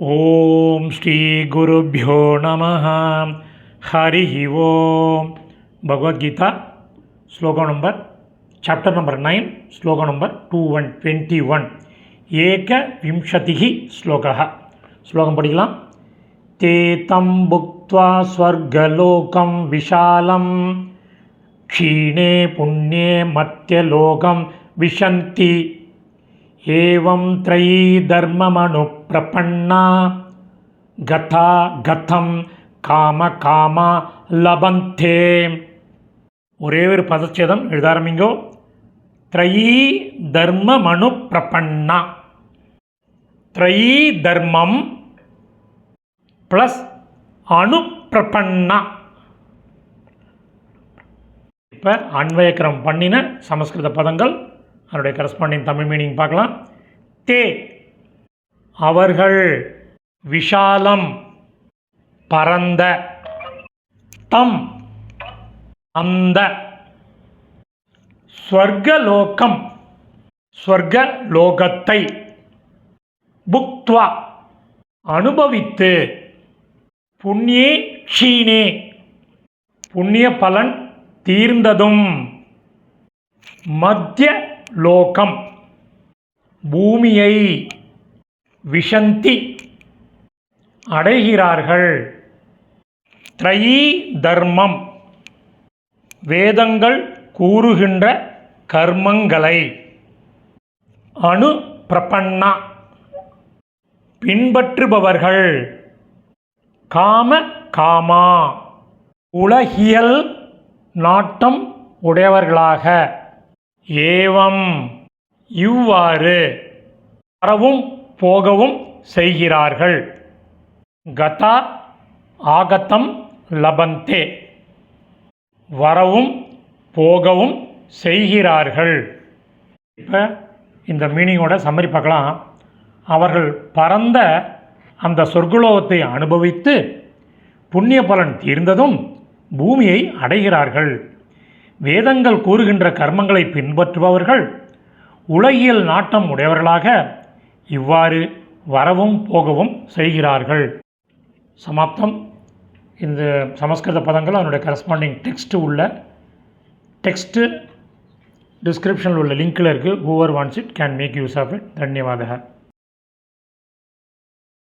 ஓம் ஸ்ரீ குருப்யோ நமः ஹரி ஓம். பகவத்கீதா ஸ்லோகம் number chapter number 9 ஸ்லோகம் நம்பர் 21 ஏக விம்சதிஹி ஸ்லோகः. ஸ்லோகம் படிக்கலாம். தே தம் புக்த்வா ஸ்வர்கலோகம் விஷாலம் க்ஷீணே புண்ணியே மத்யலோகம் விஷந்தி ஏவம் த்ரயீ தர்மமனு பிரபன்னா கதா கதம் காம காமா லபந்தே. ஒரே ஒரு பதச்சேதம் எழுத ஆரம்பிங்கோ. த்ரயீ தர்மமனு பிரபன்னா. த்ரயீ தர்மம் ப்ளஸ் அனுப்பிரபன்னா. இப்போ அன்வயக்கிரம் பண்ணின சமஸ்கிருத பதங்கள் அதனுடைய கரஸ்பாண்டிங் தமிழ் மீனிங் பார்க்கலாம். தே அவர்கள், விஷாலம் பரந்த, தம் அந்த, ஸ்வர்கலோகம் ஸ்வர்கலோகத்தை, புக்த்வா அனுபவித்து, புண்ணியே க்ஷீணே புண்ணிய பலன் தீர்ந்ததும், மத்திய லோகம் பூமியை, விஷந்தி அடைகிறார்கள். த்ரயீ தர்மம் வேதங்கள் கூறுகின்ற கர்மங்களை, அனு பிரபன்னா பின்பற்றுபவர்கள், காம காமா உலகியல் நாட்டம் உடையவர்களாக, ஏவம் இவ்வாறு வரவும் போகவும் செய்கிறார்கள். கதா ஆகதம் லபந்தே வரவும் போகவும் செய்கிறார்கள். இப்போ இந்த மீனிங்கோட சம்மரி பார்க்கலாம். அவர்கள் பரந்த அந்த சொர்க்கலோகத்தை அனுபவித்து புண்ணிய பலன் தீர்ந்ததும் பூமியை அடைகிறார்கள். வேதங்கள் கூறுகின்ற கர்மங்களை பின்பற்றுபவர்கள் உலகியல் நாட்டம் உடையவர்களாக இவ்வாறு வரவும் போகவும் செய்கிறார்கள். சமாப்தம். இந்த சமஸ்கிருத பதங்கள் அதனுடைய கரஸ்பாண்டிங் டெக்ஸ்ட்டு டிஸ்கிரிப்ஷனில் உள்ள லிங்க்கில் இருக்குது. Whoever wants it can make use of it. தன்யவாதः.